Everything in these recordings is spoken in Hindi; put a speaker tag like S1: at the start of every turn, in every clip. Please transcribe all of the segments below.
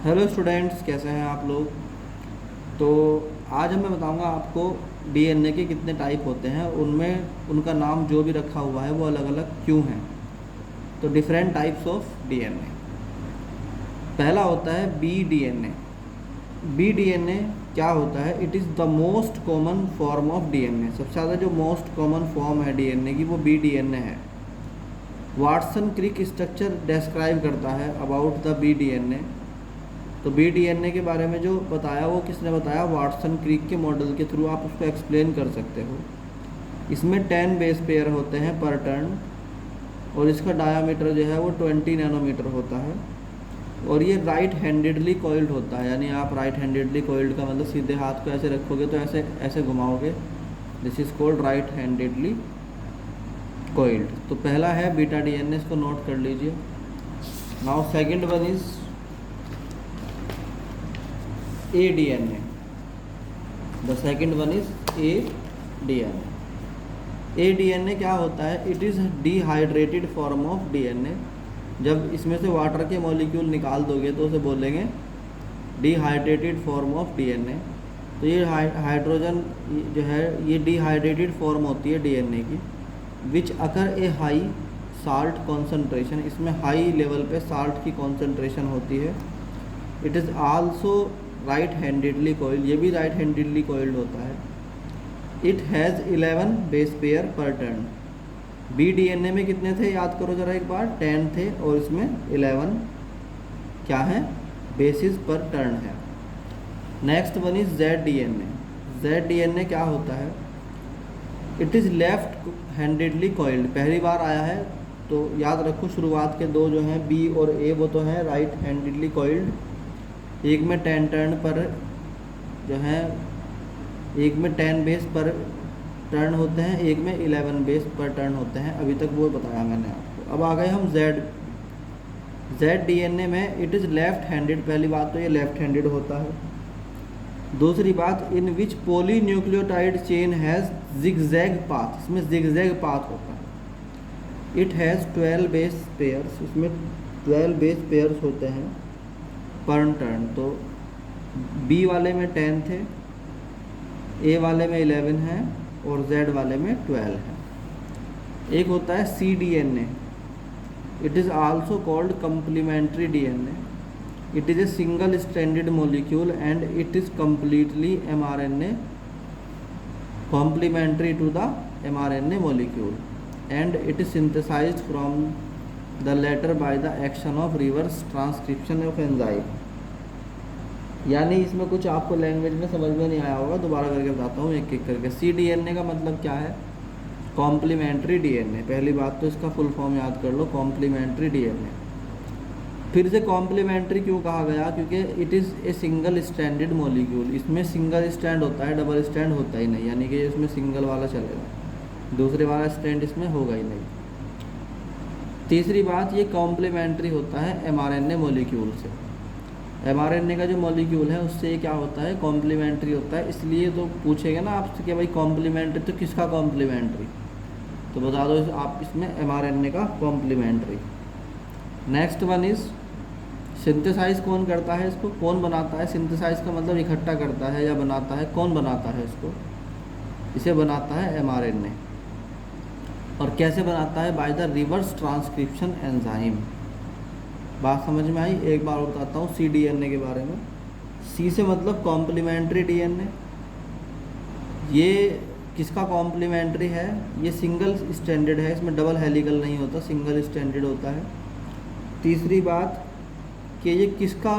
S1: हेलो स्टूडेंट्स, कैसे हैं आप लोग। तो आज मैं बताऊंगा आपको डीएनए के कितने टाइप होते हैं, उनमें उनका नाम जो भी रखा हुआ है वो अलग अलग क्यों हैं। तो डिफरेंट टाइप्स ऑफ डीएनए। पहला होता है बी डीएनए। बी डीएनए क्या होता है? It is the most common form of DNA. सबसे ज़्यादा जो मोस्ट कॉमन फॉर्म है डीएनए की वो बी डीएनए है। वाटसन क्रिक स्ट्रक्चर डिस्क्राइब करता है अबाउट द बी डीएनए। तो बी डीएनए के बारे में जो बताया वो किसने बताया? वाटसन क्रिक के मॉडल के थ्रू आप उसको एक्सप्लेन कर सकते हो। इसमें 10 बेस पेयर होते हैं पर टर्न और इसका डायामीटर जो है वो 20 नैनोमीटर होता है। और ये राइट हैंडेडली कॉइल्ड होता है, यानी आप राइट हैंडेडली कॉइल्ड का मतलब सीधे हाथ को ऐसे रखोगे तो ऐसे ऐसे घुमाओगे। This is called right handedly coiled. तो पहला है बीटा डीएनए, इसको नोट कर लीजिए। Now second one is A DNA. The second one is A DNA. A DNA क्या होता है? It is dehydrated form of DNA. जब इसमें से वाटर के मॉलिक्यूल निकाल दोगे तो उसे बोलेंगे डिहाइड्रेटेड फॉर्म ऑफ डीएनए। तो ये हाइड्रोजन जो है ये डिहाइड्रेटेड फॉर्म होती है डीएनए की, विच अकर ए हाई साल्ट कॉन्सेंट्रेशन। इसमें हाई लेवल पे साल्ट की कॉन्सेंट्रेशन होती है। It is also right handedly coiled, ये भी राइट हैंडेडली कॉइल्ड होता है। इट हैज़ 11 बेस पेयर पर टर्न। बी डीएनए में कितने थे याद करो ज़रा एक बार, 10 थे और इसमें 11 क्या है? बेसिस पर टर्न है। Next one is Z DNA. Z DNA क्या होता है? It is left handedly coiled. पहली बार आया है तो याद रखो शुरुआत के दो जो हैं बी और ए वो तो हैं राइट हैंडेडली कॉइल्ड। एक में 10 टर्न पर जो है, एक में 10 बेस पर टर्न होते हैं, एक में 11 बेस पर टर्न होते हैं। अभी तक वो बताया मैंने आपको। अब आ गए हम जेड डीएनए में। It is left handed. पहली बात तो ये लेफ्ट हैंडेड होता है। दूसरी बात, in which polynucleotide chain has zigzag path. इसमें जिगजैग पाथ होता है। It has 12 base pairs. इसमें 12 बेस पेयर्स होते हैं पर टर्न। तो बी वाले में 10 थे, ए वाले में 11 है और जेड वाले में 12 है। एक होता है C DNA. It is also called complementary DNA. It is a single stranded molecule and it is completely mRNA complementary to the mRNA molecule and it is synthesised from the latter by the action of reverse transcription of enzyme. यानी इसमें कुछ आपको लैंग्वेज में समझ में नहीं आया होगा, दोबारा करके बताता हूँ एक एक करके। सी डीएनए का मतलब क्या है? Complementary DNA. पहली बात तो इसका फुल फॉर्म याद कर लो, कॉम्प्लीमेंट्री डीएनए। फिर से कॉम्प्लीमेंट्री क्यों कहा गया? क्योंकि it is a single stranded molecule. इसमें सिंगल स्ट्रैंड होता है, डबल स्ट्रैंड होता ही नहीं, यानी कि इसमें सिंगल वाला चलेगा, दूसरे वाला स्ट्रैंड इसमें होगा ही नहीं। तीसरी बात, ये कॉम्प्लीमेंट्री होता है एमआरएनए मॉलिक्यूल से। एमआरएनए का जो मॉलिक्यूल है उससे ये क्या होता है? कॉम्प्लीमेंट्री होता है। इसलिए तो पूछेगा ना आपसे कि भाई कॉम्प्लीमेंट्री तो किसका कॉम्प्लीमेंट्री, तो बता दो आप इसमें एमआरएनए का complementary. Next one is synthesize. कौन करता है इसको? कौन बनाता है? सिंथेसाइज का मतलब इकट्ठा करता है या बनाता है। कौन बनाता है इसको? इसे बनाता है एमआरएनए। और कैसे बनाता है? By the reverse transcription enzyme. बात समझ में आई? एक बार और बताता हूँ सी डीएनए के बारे में। सी से मतलब कॉम्प्लीमेंट्री डीएनए। ये किसका कॉम्प्लीमेंट्री है? ये सिंगल स्ट्रैंडेड है, इसमें डबल हेलिकल नहीं होता, सिंगल स्ट्रैंडेड होता है। तीसरी बात कि ये किसका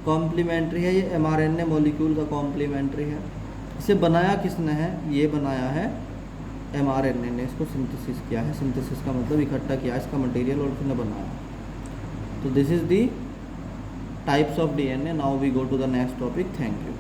S1: कॉम्प्लीमेंट्री है? ये एमआरएनए मॉलिक्यूल का कॉम्प्लीमेंट्री है। इसे बनाया किसने है? ये बनाया है एमआरएनए ने। इसको सिंथेसिस किया है। सिंथेसिस का मतलब इकट्ठा किया इसका मटेरियल और फिर बनाया। So this is the types of DNA. Now we go to the next topic. Thank you.